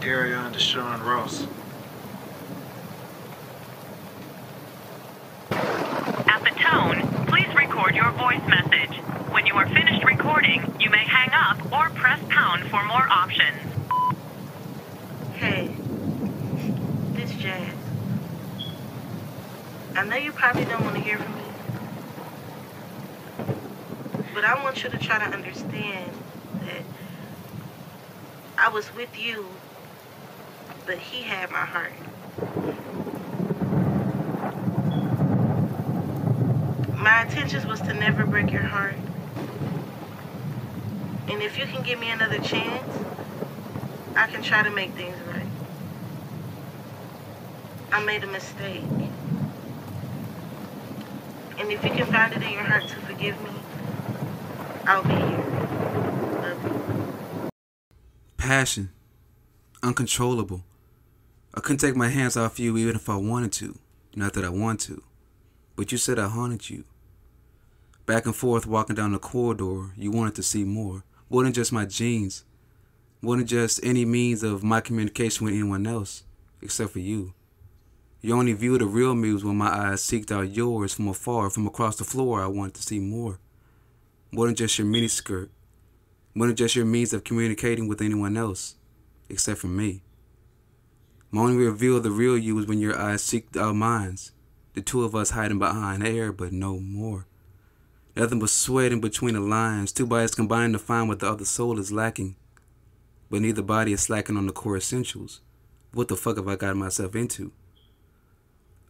Daria and Deshaun Ross. At the tone, please record your voice message. When you are finished recording, you may hang up or press pound for more options. Hey, this Jazz. I know you probably don't want to hear from me, but I want you to try to understand that I was with you, but he had my heart. My intentions was to never break your heart. And if you can give me another chance, I can try to make things right. I made a mistake. And if you can find it in your heart to forgive me, I'll be here. Love you. Passion. Uncontrollable. I couldn't take my hands off you even if I wanted to. Not that I want to. But you said I haunted you. Back and forth walking down the corridor, you wanted to see more. More than just my genes. More than just any means of my communication with anyone else, except for you. You only viewed the real me when my eyes seeked out yours from afar. From across the floor, I wanted to see more. More than just your miniskirt. More than just your means of communicating with anyone else, except for me. My only reveal of the real you was when your eyes seeked out mine. The two of us hiding behind air, but no more. Nothing but sweat in between the lines. Two bodies combined to find what the other soul is lacking. But neither body is slacking on the core essentials. What the fuck have I got myself into?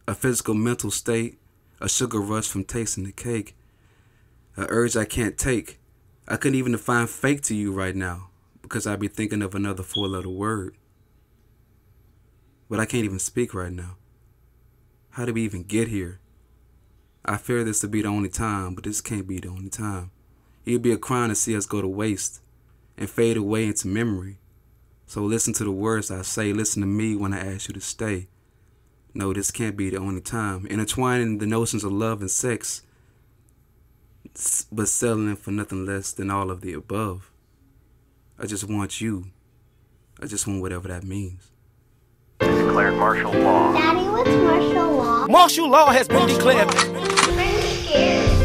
A physical mental state, a sugar rush from tasting the cake, an urge I can't take. I couldn't even define fake to you right now because I'd be thinking of another four-letter word. But I can't even speak right now. How did we even get here? I fear this to be the only time, but this can't be the only time. It'd be a crime to see us go to waste and fade away into memory. So listen to the words I say. Listen to me when I ask you to stay. No, this can't be the only time. Intertwining the notions of love and sex, but settling for nothing less than all of the above. I just want you. I just want whatever that means. Declared martial law. Daddy, what's martial law? Martial law has been declared. I'm scared.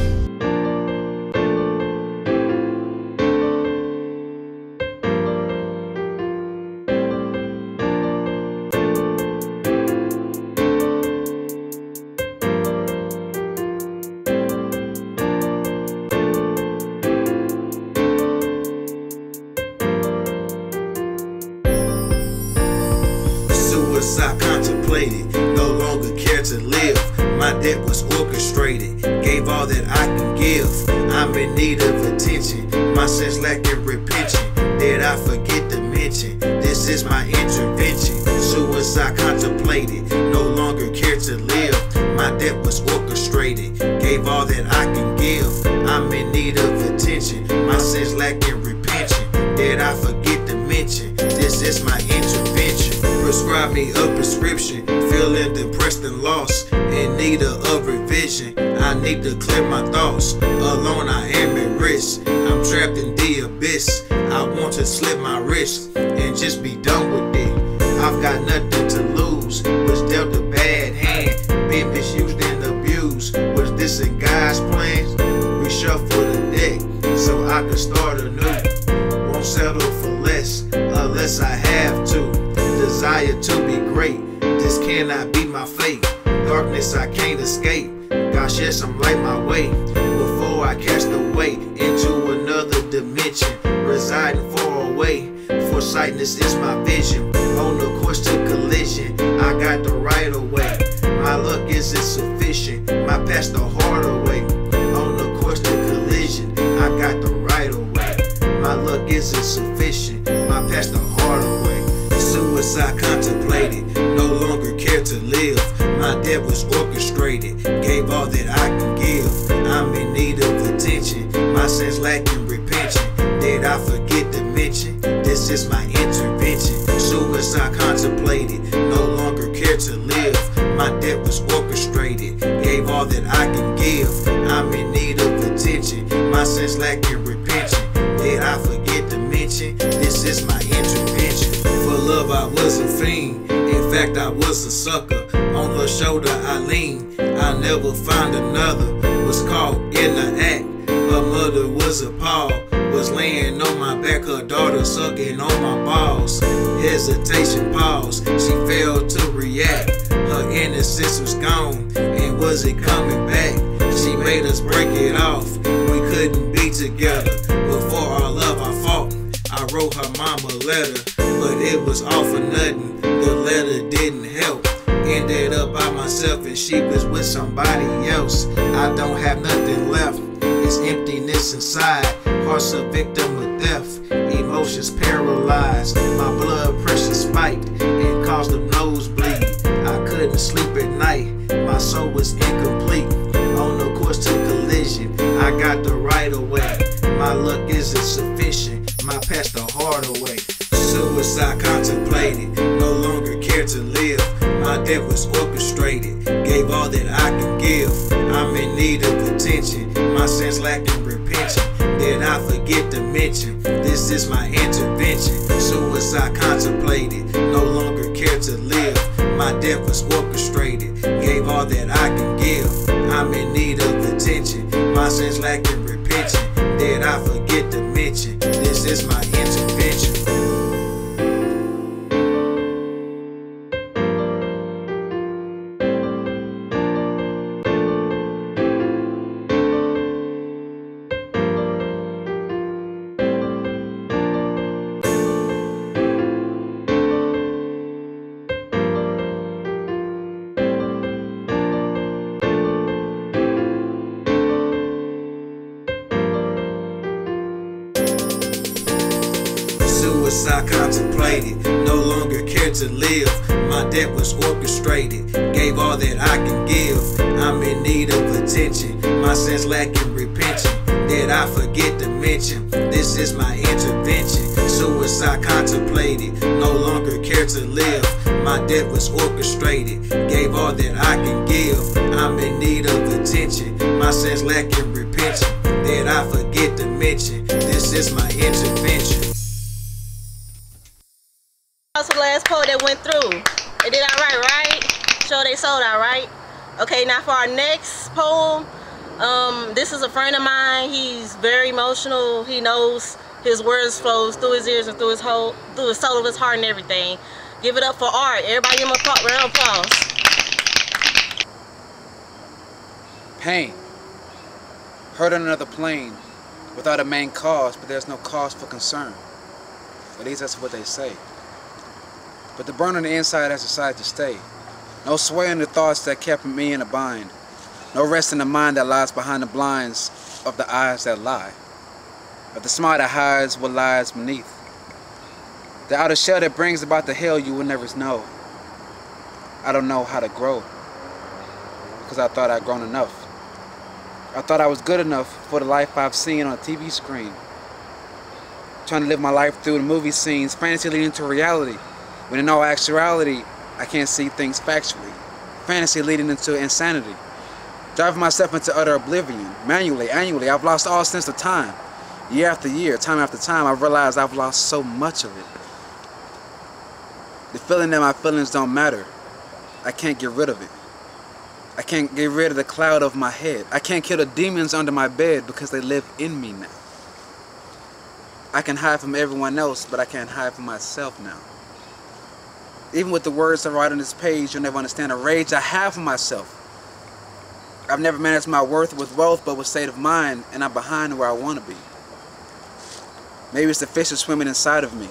I contemplated, no longer care to live. My debt was orchestrated, gave all that I can give. I'm in need of attention, my sense lacking repention. Did I forget to mention, this is my intervention. Suicide contemplated, no longer care to live. My debt was orchestrated, gave all that I can give. I'm in need of attention, my sense lacking repention. Did I forget to mention, this is my intervention. Prescribe me a prescription, feeling depressed and lost, in need of revision. I need to clear my thoughts, alone I am at risk. I'm trapped in the abyss, I want to slip my wrist and just be done with it. I've got nothing to lose, was dealt a bad hand, been misused and abused. Was this in God's plans? Reshuffle the deck, so I can start anew. Won't settle for less, unless I have to. Desire to be great, this cannot be my fate. Darkness I can't escape, God shed some light my way. Before I cast away into another dimension, residing far away. Foresightness is my vision, on the course to collision. I got the right of way, my luck isn't sufficient. My past the harder way, on the course to collision. I got the right of way, my luck isn't sufficient. My past the harder way. Suicide contemplated, no longer care to live. My debt was orchestrated, gave all that I can give. I'm in need of attention, my sense lacking repention. Did I forget to mention, this is my intervention. Suicide contemplated, no longer care to live. My debt was orchestrated, gave all that I can give. I'm in need of attention, my sense lacking repention. Did I forget to mention, this is my intervention. For love love, I was a fiend. In fact, I was a sucker. On her shoulder, I leaned. I never found another. Was caught in the act. Her mother was appalled. Was laying on my back, her daughter sucking on my balls. Hesitation, pause. She failed to react. Her innocence was gone, and was it coming back? She made us break it off. We couldn't be together. Before our love, I fought. I wrote her mama a letter, but it was all for nothing. The letter didn't help. Ended up by myself, and she was with somebody else. I don't have nothing left. It's emptiness inside. Heart's a victim of death. Emotions paralyzed. My blood pressure spiked and caused a nosebleed. I couldn't sleep at night. My soul was incomplete. On the course to collision, I got the right of way. My luck isn't sufficient. My passed the hard away. Suicide contemplated. No longer care to live. My death was orchestrated. Gave all that I can give. I'm in need of attention. My sense lacking repention. Did I forget to mention? This is my intervention. Suicide contemplated. No longer care to live. My death was orchestrated. Gave all that I can give. I'm in need of attention. My sense lacking repention. Did I forget to mention? This is my intervention. Suicide contemplated, no longer care to live. My death was orchestrated, gave all that I can give. I'm in need of attention, my sense lacking repention. Did I forget to mention? This is my intervention. Suicide contemplated, no longer care to live. My death was orchestrated, gave all that I can give. I'm in need of attention, my sense lacking repention. Did I forget to mention? This is my intervention. That's the last poll that went through. They did alright, right? Sure they sold out, right? Okay, now for our next poem, this is a friend of mine. He's very emotional. He knows his words flows through his ears and through his soul of his heart and everything. Give it up for Art. Everybody give him a round of applause. Pain. Hurt on another plane without a main cause, but there's no cause for concern. At least that's what they say. But the burn on the inside has decided to stay. No sway in the thoughts that kept me in a bind. No rest in the mind that lies behind the blinds of the eyes that lie. Of the smile that hides what lies beneath. The outer shell that brings about the hell you will never know. I don't know how to grow. Because I thought I'd grown enough. I thought I was good enough for the life I've seen on a TV screen. Trying to live my life through the movie scenes, fantasy leading to reality. When in all actuality, I can't see things factually. Fantasy leading into insanity. Driving myself into utter oblivion. Manually, annually, I've lost all sense of time. Year after year, time after time, I've realized I've lost so much of it. The feeling that my feelings don't matter. I can't get rid of it. I can't get rid of the cloud of my head. I can't kill the demons under my bed because they live in me now. I can hide from everyone else, but I can't hide from myself now. Even with the words I write on this page, you'll never understand the rage I have for myself. I've never managed my worth with wealth, but with state of mind, and I'm behind where I want to be. Maybe it's the fish that's swimming inside of me.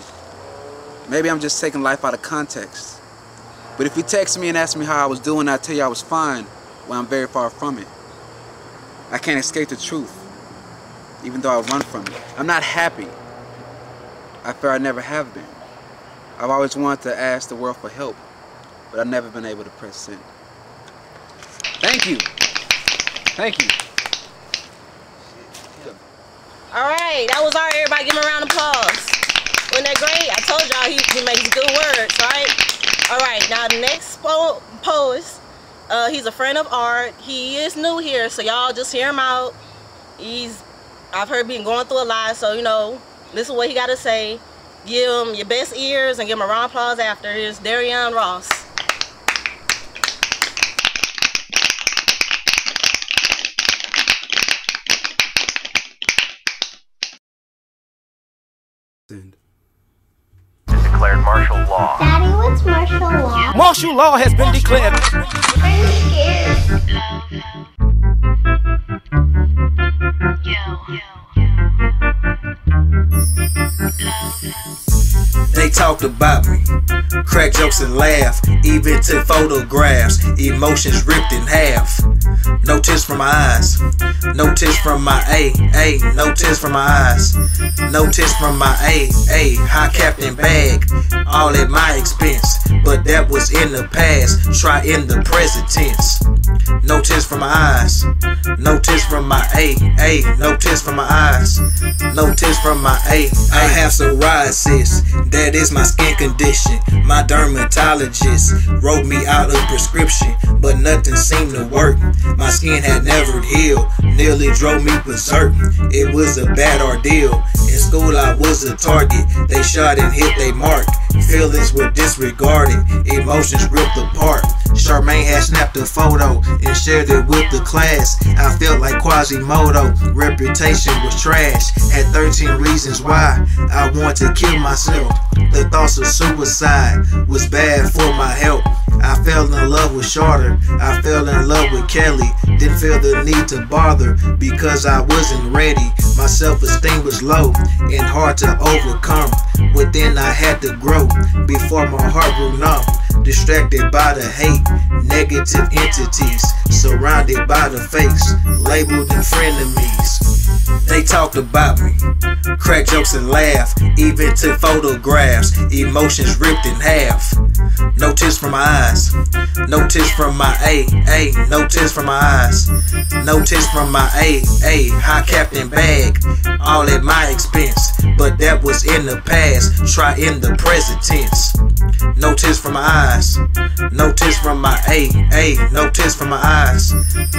Maybe I'm just taking life out of context. But if you text me and ask me how I was doing, I'll tell you I was fine, when I'm very far from it. I can't escape the truth, even though I run from it. I'm not happy. I fear I never have been. I've always wanted to ask the world for help, but I've never been able to press send. Thank you. Thank you. Alright, that was Art. Everybody give him a round of applause. Wasn't that great? I told y'all he makes good words, right? Alright, now the next poet, he's a friend of Art. He is new here, so y'all just hear him out. I've heard him going through a lot, so you know, listen to what he got to say. Give him your best ears and give him a round of applause after. Here's Darian Ross. Declared martial law. Daddy, what's martial law? Martial law has been declared. I'm scared. They talked about me, crack jokes and laugh, even took photographs, emotions ripped in half. No tears from my eyes, no tears from my no tears from my eyes, no tears from my high captain bag, all at my expense, but that was in the past, try in the present tense. No tears from my eyes, no tears from my no tears from my eyes, no tears from my I have psoriasis, that is my skin condition. My dermatologist wrote me out a prescription, but nothing seemed to work. My skin had never healed, nearly drove me berserk. It was a bad ordeal. In school I was a target, they shot and hit they mark. Feelings were disregarded, emotions ripped apart. Charmaine had snapped a photo and shared it with the class. I felt like Quasimodo, reputation was trash. Had 13 reasons why I wanted to kill myself. The thoughts of suicide was bad for my health. I fell in love with Charter, I fell in love with Kelly. Didn't feel the need to bother because I wasn't ready. My self-esteem was low and hard to overcome. Within I had to grow before my heart grew numb. Distracted by the hate, negative entities, surrounded by the fakes, labeled in frenemies. They talked about me, crack jokes and laugh, even took photographs, emotions ripped in half. No tears from my eyes, no tears from my no tears from my eyes, no tears from my high captain bag, all at my expense, but that was in the past, try in the present tense. No tears from my eyes, no tears from my no tears from my eyes,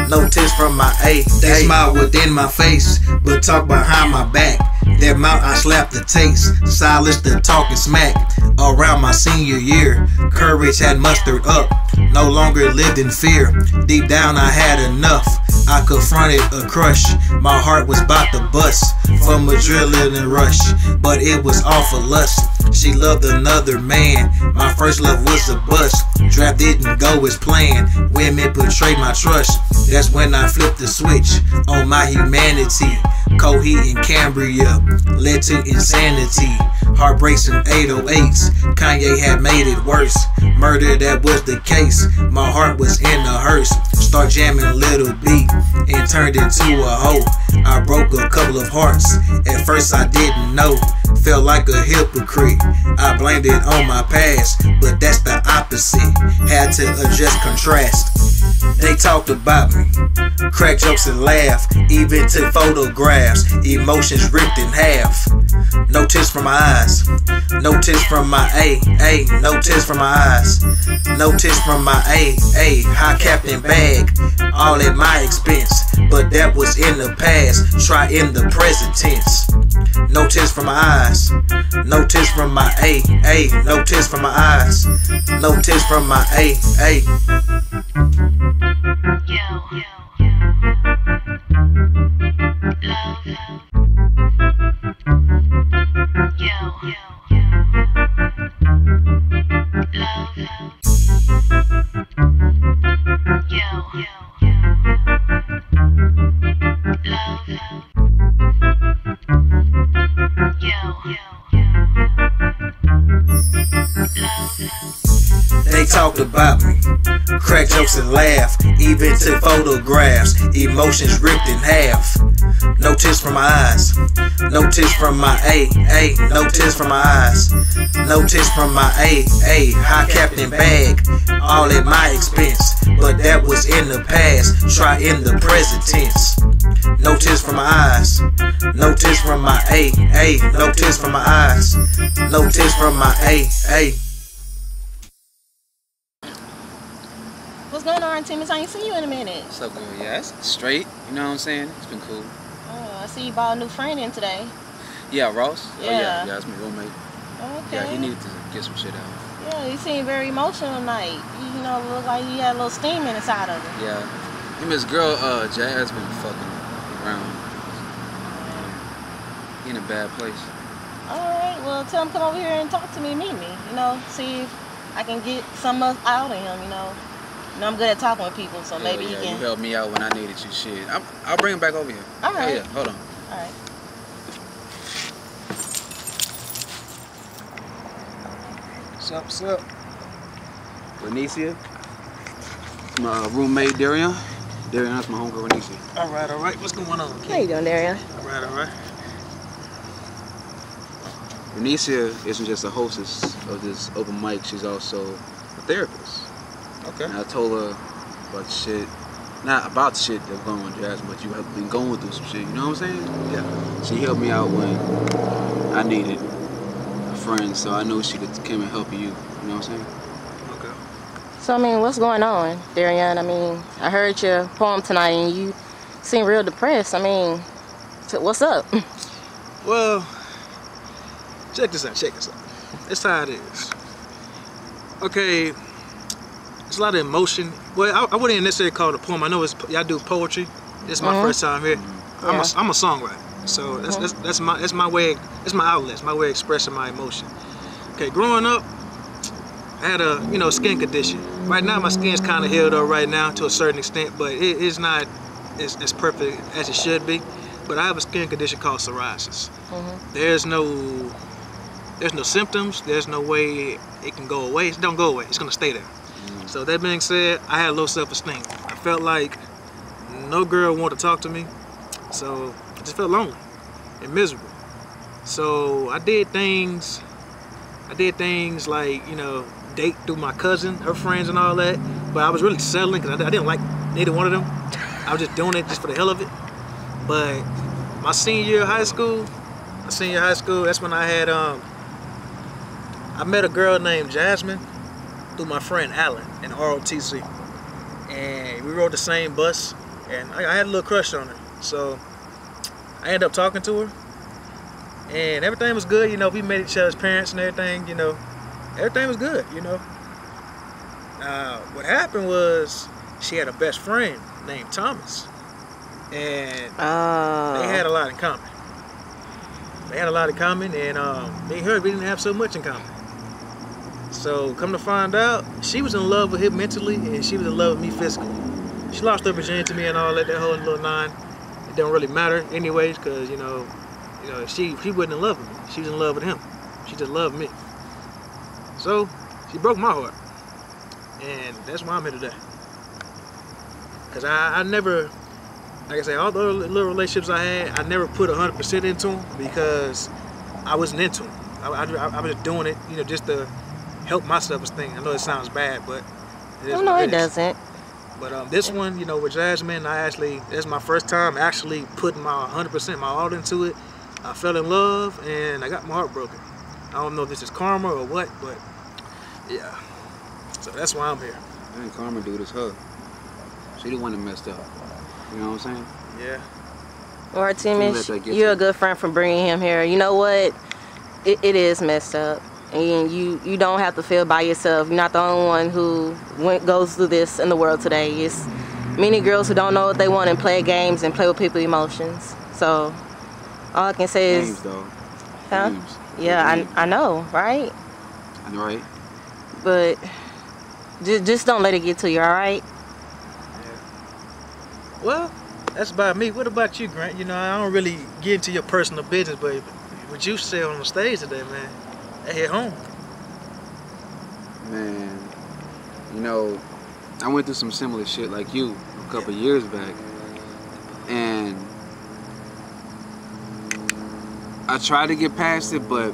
no tears from my They smile within my face, but talk behind my back. Their mouth I slapped the taste, silence the talking smack. Around my senior year, courage had mustered up, no longer lived in fear. Deep down I had enough, I confronted a crush. My heart was about to bust from adrenaline rush, but it was all for lust. She loved another man, my first love was a bust. Draft didn't go as planned, women betrayed my trust. That's when I flipped the switch on my humanity. Coheed and Cambria led to insanity. Heartbreaks and 808s, Kanye had made it worse. Murder, that was the case, my heart was in a hearse. Start jamming Little B and turned into a hoe. I broke a couple of hearts, at first I didn't know. Felt like a hypocrite, I blamed it on my past, but that's the opposite, had to adjust contrast. They talked about me, crack jokes and laugh, even took photographs, emotions ripped in half. No tears from my eyes, no tears from my no tears from my eyes, no tears from my high captain bag, all at my expense, but that was in the past, try in the present tense. No tears from my eyes, no tears from my no tears from my eyes, no tears from my They talked about me, crack jokes and laugh, even took photographs, emotions ripped in half. No tears from my eyes, no tears from my no tears from my eyes, no tears from my high captain bag, all at my expense, but that was in the past, try in the present tense. No tears from my eyes, no tears from my no tears from my eyes, no tears from my What's going on, Timmy? I ain't seen you in a minute. What's up, girl? Yeah, it's straight. You know what I'm saying? It's been cool. Oh, I see you brought a new friend in today. Yeah, Ross? Yeah. Oh, yeah, that's my roommate. Okay. Yeah, he needed to get some shit out. Yeah, he seemed very emotional tonight. You know, looked like he had a little steam inside of him. Yeah. Him and his girl, Jasmine, fucking around. He in a bad place. Alright, well, tell him to come over here and talk to me, meet me. You know, see if I can get some out of him, you know. You know, I'm good at talking with people, so maybe he can. You helped me out when I needed you, shit. I'll bring him back over here. Alright. Yeah, hold on. Alright. What's up? Renicia. My roommate, Darian. Darian, that's my homegirl, Renicia. All right. What's going on, kid? How you doing, Darian? All right. Renicia isn't just a hostess of this open mic, she's also a therapist. Okay. And I told her about the shit, not about the shit that's going on, Jasmine, but you have been going through some shit, you know what I'm saying? Yeah. She helped me out when I needed a friend, so I knew she could come and help you, you know what I'm saying? Okay. So, I mean, what's going on, Darian? I mean, I heard your poem tonight and you seem real depressed. I mean, so what's up? Well, check this out. It's how it is. Okay, it's a lot of emotion. Well, I wouldn't necessarily call it a poem. I know y'all do poetry. This is my first time here. I'm a songwriter, so that's my way. It's my outlet. It's my way of expressing my emotion. Okay, growing up, I had a skin condition. Right now, my skin's kind of healed up right now to a certain extent, but it's not as perfect as it should be. But I have a skin condition called psoriasis. There's no symptoms. There's no way it can go away. It don't go away. It's gonna stay there. So that being said, I had low self-esteem. I felt like no girl wanted to talk to me. So I just felt lonely and miserable. So I did things like, date through my cousin, her friends and all that. But I was really settling because I didn't like neither one of them. I was just doing it just for the hell of it. But my senior year of high school, that's when I had, I met a girl named Jasmine through my friend Alan in ROTC. And we rode the same bus, and I had a little crush on her. So I ended up talking to her, and everything was good. We met each other's parents and everything, everything was good, What happened was she had a best friend named Thomas, and they had a lot in common. And me and her, we didn't have so much in common. So come to find out, she was in love with him mentally, and she was in love with me physically. She lost her virginity to me and all that whole little nine. It don't really matter anyways, because she wasn't in love with me. She was in love with him. She just loved me. So she broke my heart, and that's why I'm here today. Cause I never, like I say, all the little relationships I had, I never put 100% into them because I wasn't into them. I was just doing it, just to help my self-esteem. I know it sounds bad, but it is. No, it doesn't. But this one, with Jasmine, that's my first time actually putting my 100%, my all into it. I fell in love, and I got my heart broken. I don't know if this is karma or what, but yeah. So that's why I'm here. I ain't karma, dude, it's her. She the one that messed up. You know what I'm saying? Yeah. Artemis, you're a good friend for bringing him here. You know what? It is messed up. And you don't have to feel by yourself. You're not the only one who goes through this in the world today. It's many girls who don't know what they want and play games and play with people's emotions. So all I can say is... Games, though. Huh? Games. Yeah, I know, right? I know, right? But just don't let it get to you, all right? Yeah. Well, that's about me. What about you, Grant? I don't really get into your personal business, but what you said on the stage today, man, that hit home. Man, I went through some similar shit like you a couple years back, and I tried to get past it, but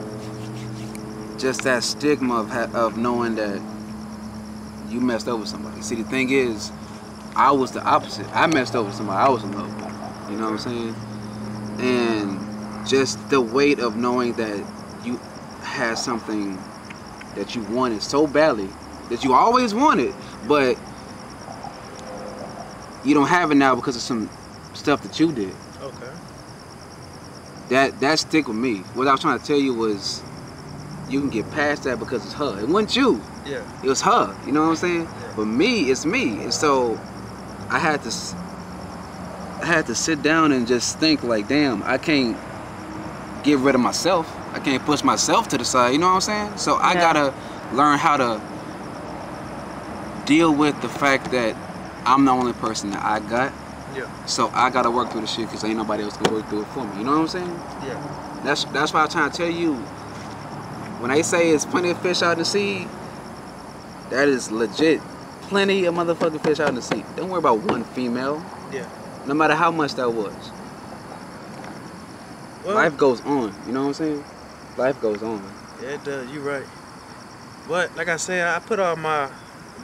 just that stigma of knowing that you messed up with somebody. See, the thing is, I was the opposite. I messed up with somebody I was in love with. You know what I'm saying? And just the weight of knowing that you had something that you wanted so badly, that you always wanted, but you don't have it now because of some stuff that you did. Okay. That stick with me. What I was trying to tell you was, you can get past that because it's her. It wasn't you. Yeah. It was her. You know what I'm saying? Yeah. But me, it's me. And so I had to sit down and just think like, damn, I can't get rid of myself. I can't push myself to the side. You know what I'm saying? So I gotta learn how to deal with the fact that I'm the only person that I got. Yeah. So I gotta work through the shit because ain't nobody else gonna work through it for me. You know what I'm saying? Yeah. That's why I'm trying to tell you. When they say it's plenty of fish out in the sea, that is legit. Plenty of motherfucking fish out in the sea. Don't worry about one female. Yeah. No matter how much that was. Well, Life goes on. You know what I'm saying? Life goes on. yeah, it does. You right. But like I said, I put all my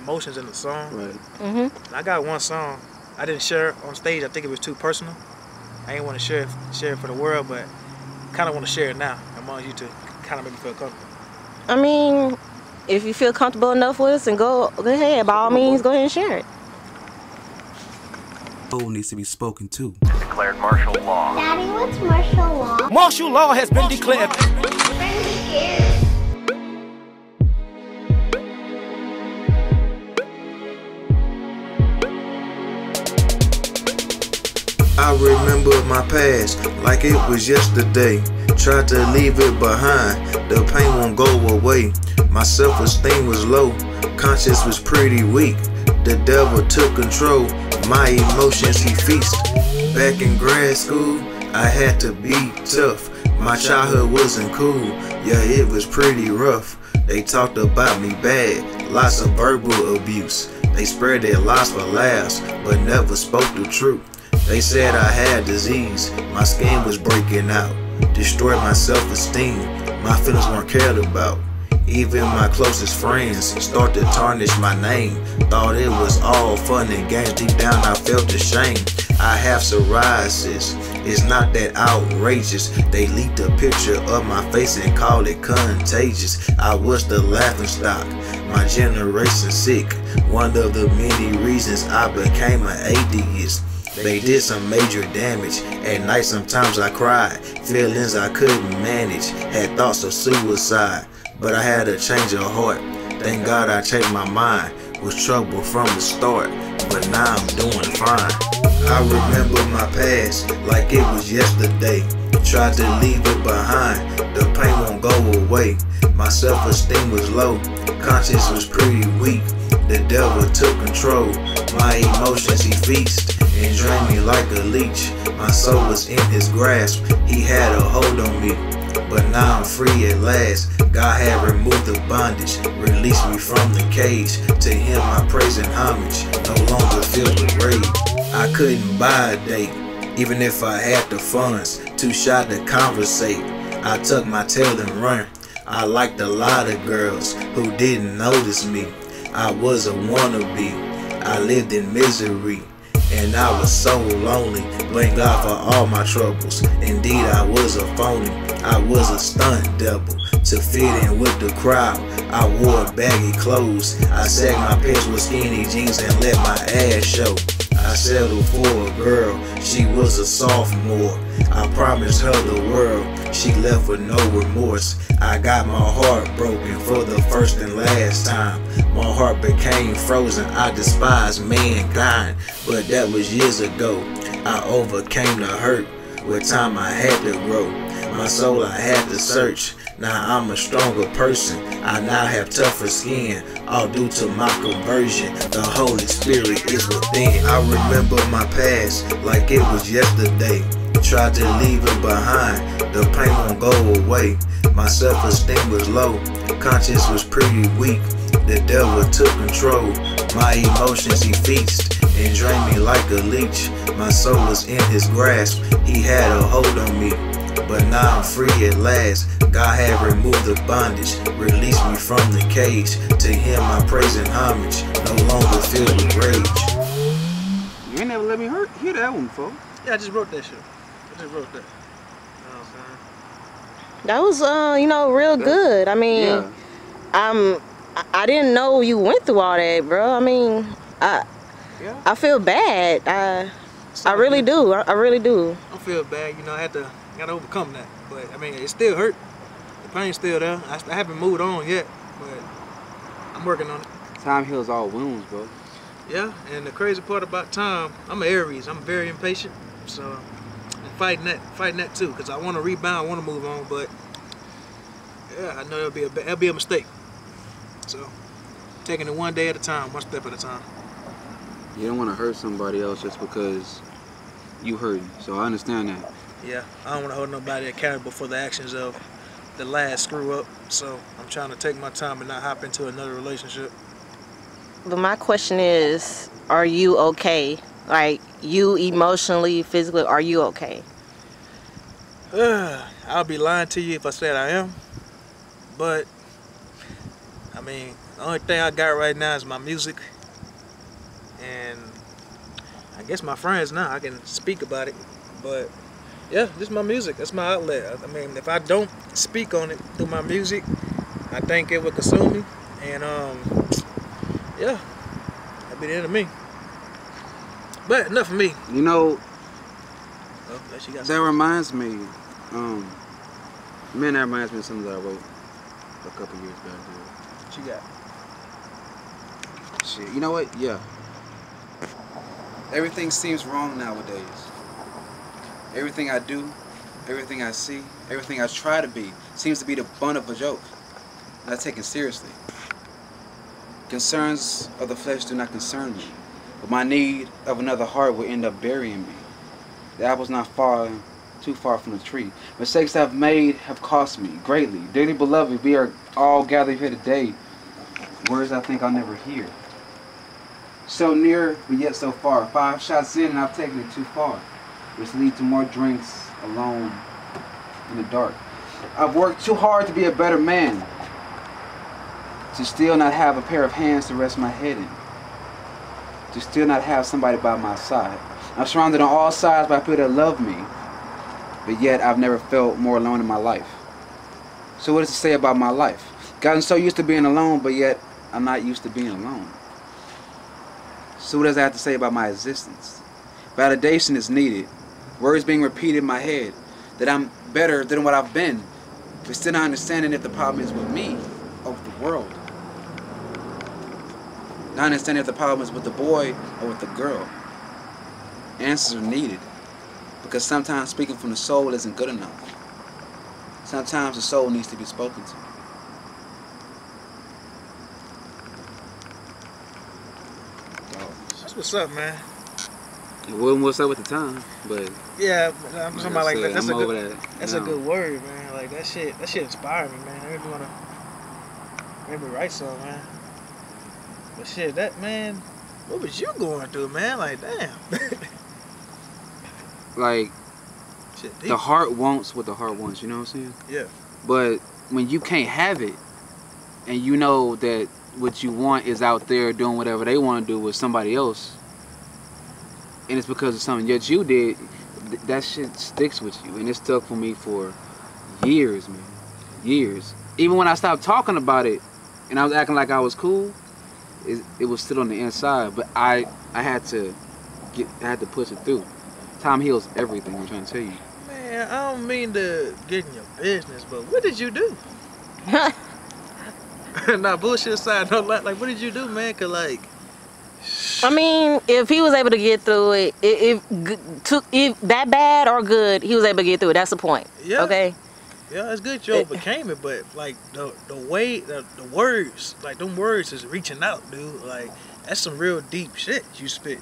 emotions in the song. Right. Mm-hmm. I got one song. I didn't share it on stage. I think it was too personal. I didn't want to share it for the world, but kind of want to share it now among you to kind of make me feel comfortable. I mean, if you feel comfortable enough with us, and go ahead. By all means, go ahead and share it. Soul needs to be spoken to. Declared martial law. Daddy, what's martial law? Martial law has been declared. I remember my past like it was yesterday. Tried to leave it behind, the pain won't go away. My self-esteem was low, conscience was pretty weak. The devil took control, my emotions he feast. Back in grad school, I had to be tough. My childhood wasn't cool, yeah, it was pretty rough. They talked about me bad, lots of verbal abuse. They spread their lies for laughs, but never spoke the truth. They said I had disease, my skin was breaking out. Destroyed my self-esteem, my feelings weren't cared about. Even my closest friends start to tarnish my name. Thought it was all fun and games, deep down I felt ashamed. I have psoriasis, it's not that outrageous. They leaked a picture of my face and called it contagious. I was the laughing stock, my generation sick. One of the many reasons I became an atheist. They did some major damage. At night sometimes I cried, feelings I couldn't manage. Had thoughts of suicide, but I had a change of heart. Thank God I changed my mind. Was trouble from the start, but now I'm doing fine. I remember my past like it was yesterday. Tried to leave it behind, the pain won't go away. My self-esteem was low, conscience was pretty weak. The devil took control, my emotions he feast and drained me like a leech. My soul was in his grasp, he had a hold on me. But now I'm free at last. God had removed the bondage, released me from the cage. To him I praise and homage, no longer filled with rage. I couldn't buy a date, even if I had the funds. Too shy to conversate, I tucked my tail and run. I liked a lot of girls who didn't notice me. I was a wannabe, I lived in misery, and I was so lonely. Blame God for all my troubles. Indeed, I was a phony. I was a stunt double. To fit in with the crowd, I wore baggy clothes. I sagged my pants with skinny jeans and let my ass show. I settled for a girl, she was a sophomore. I promised her the world, she left with no remorse. I got my heart broken for the first and last time. My heart became frozen, I despised mankind. But that was years ago, I overcame the hurt. With time I had to grow, my soul I had to search. Now I'm a stronger person, I now have tougher skin, all due to my conversion. The Holy Spirit is within. I remember my past like it was yesterday. Tried to leave it behind, the pain won't go away. My self-esteem was low, conscience was pretty weak. The devil took control, my emotions he feast and drained me like a leech. My soul was in his grasp, he had a hold on me. But now I'm free at last. God had removed the bondage, released me from the cage. To him I praise and homage, no longer filled with rage. You ain't never let me hear that one, folks. Yeah, I just wrote that shit. I just wrote that. You know what I'm saying? That was, you know, real good. I mean, Yeah. I didn't know you went through all that, bro. I mean, I feel bad. I really do. I really do. I don't feel bad, you know. I gotta overcome that. But I mean, it still hurt. pain's still there. I haven't moved on yet, but I'm working on it. Time heals all wounds, bro. Yeah, and the crazy part about time, I'm an Aries. I'm very impatient, so I'm fighting that too, because I want to rebound, I want to move on, but yeah, I know it'll be a mistake. So taking it one day at a time, one step at a time. You don't want to hurt somebody else just because you hurting. So I understand that. Yeah, I don't want to hold nobody accountable for the actions of the last screw up. So I'm trying to take my time and not hop into another relationship. But my question is, are you okay? Like, you emotionally, physically, are you okay? I'll be lying to you if I said I am. But, I mean, the only thing I got right now is my music. And I guess my friends now, I can speak about it. But, yeah, this is my music. That's my outlet. I mean, if I don't speak on it through my music, I think it would consume me. And, yeah, that'd be the end of me. But enough of me. You know, Oh, that reminds me, man, that reminds me of something that I wrote a couple years back. What you got? Shit, you know what? Yeah. Everything seems wrong nowadays. Everything I do, everything I see, everything I try to be seems to be the butt of a joke, not taken seriously. Concerns of the flesh do not concern me, but my need of another heart will end up burying me. The apple's not too far from the tree. Mistakes I've made have cost me greatly. Dearly beloved, we are all gathered here today. Words I think I'll never hear. So near, but yet so far. 5 shots in and I've taken it too far, which leads to more drinks alone in the dark. I've worked too hard to be a better man, to still not have a pair of hands to rest my head in, to still not have somebody by my side. I'm surrounded on all sides by people that love me, but yet I've never felt more alone in my life. So what does it say about my life? Gotten so used to being alone, but yet I'm not used to being alone. So what does that have to say about my existence? Validation is needed. Words being repeated in my head that I'm better than what I've been, but still not understanding if the problem is with me or with the world. Not understanding if the problem is with the boy or with the girl. Answers are needed, because sometimes speaking from the soul isn't good enough. Sometimes the soul needs to be spoken to. That's what's up, man. It wasn't what's up at the time, but yeah, I'm talking about like that. That's that's a good word, man. Like that shit inspired me, man. I really maybe write something, man. But shit, that man, what was you going through, man? Like, damn. Like, shit deep. The heart wants what the heart wants, you know what I'm saying? Yeah. But when you can't have it, and you know that what you want is out there doing whatever they want to do with somebody else, and it's because of something that you did, that shit sticks with you. And it stuck for me for years, man. Years. Even when I stopped talking about it, and I was acting like I was cool, it was still on the inside. But I had to push it through. Time heals everything, I'm trying to tell you. Man, I don't mean to get in your business, but what did you do? Nah, bullshit aside, no, like what did you do, man? Cause like, I mean, if he was able to get through it, if that bad or good, he was able to get through it. That's the point. Yeah. Okay. Yeah, it's good you overcame it, but like the way the words, like them words is reaching out, dude. Like that's some real deep shit you spit.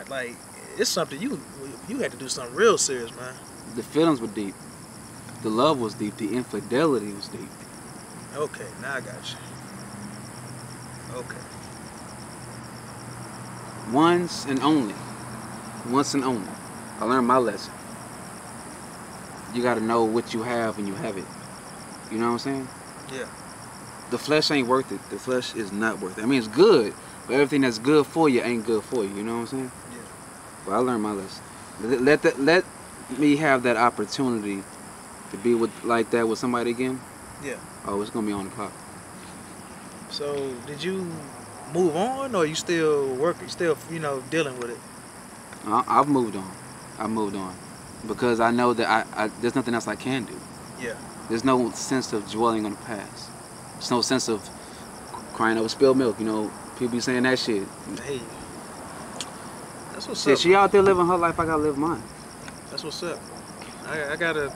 Like it's something you had to do something real serious, man. The feelings were deep. The love was deep. The infidelity was deep. Okay, now I got you. Okay. Once and only. Once and only. I learned my lesson. You gotta know what you have when you have it. You know what I'm saying? Yeah. The flesh ain't worth it. The flesh is not worth it. I mean, it's good, but everything that's good for you ain't good for you. You know what I'm saying? Yeah. But I learned my lesson. Let me have that opportunity to be like that with somebody again. Yeah. Oh, it's gonna be on the clock. So, did you move on, or you still working, still, dealing with it? I've moved on. I've moved on because I know that I there's nothing else I can do. Yeah. There's no sense of dwelling on the past. There's no sense of crying over spilled milk. You know, people be saying that shit. Hey, that's what's Shit, up. she out there living her life. I gotta live mine. That's what's up. I gotta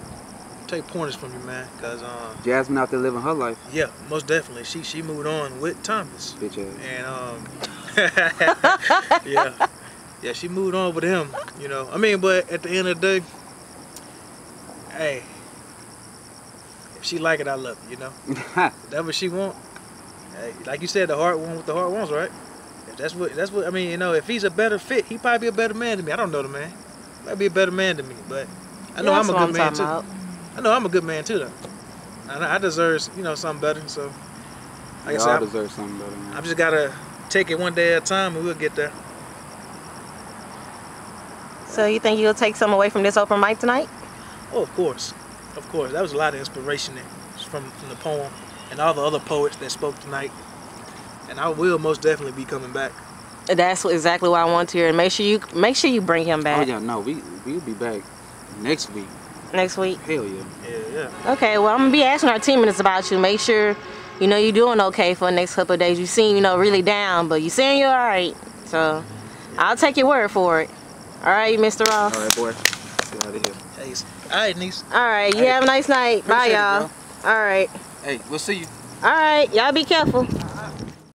take pointers from you, man, cause Jasmine out there living her life. yeah, most definitely. She moved on with Thomas. Bitch And ass. yeah, she moved on with him. You know, I mean, but at the end of the day, hey, if she like it, I love it. You know, that's what she want. Hey, like you said, the heart wants what the heart wants, right? If that's what I mean. You know, if he's a better fit, he probably be a better man than me. I don't know the man. He might be a better man than me, but I know I'm a good man too. I know I'm a good man too, though. I deserve, you know, something better. So, like I said, I deserve something better, man. I just gotta take it one day at a time, and we'll get there. So you think you'll take some away from this open mic tonight? Oh, of course, of course. That was a lot of inspiration there from the poem and all the other poets that spoke tonight. And I will most definitely be coming back. That's exactly what I want to hear. And make sure you bring him Oh back. yeah, no, we'll be back next week. Next week. Hell yeah. Yeah. Okay, well I'm gonna be asking our team minutes about you. Make sure you know you're doing okay for the next couple of days. You seem, you know, really down, but you seem you're alright. So I'll take your word for it. Alright, Mr. Ross. Alright, boy. Get out of here. Hey, all right, niece. Alright, you have a nice night. Bye, Appreciate it, y'all. Alright. Hey, we'll see you. Alright, y'all be careful.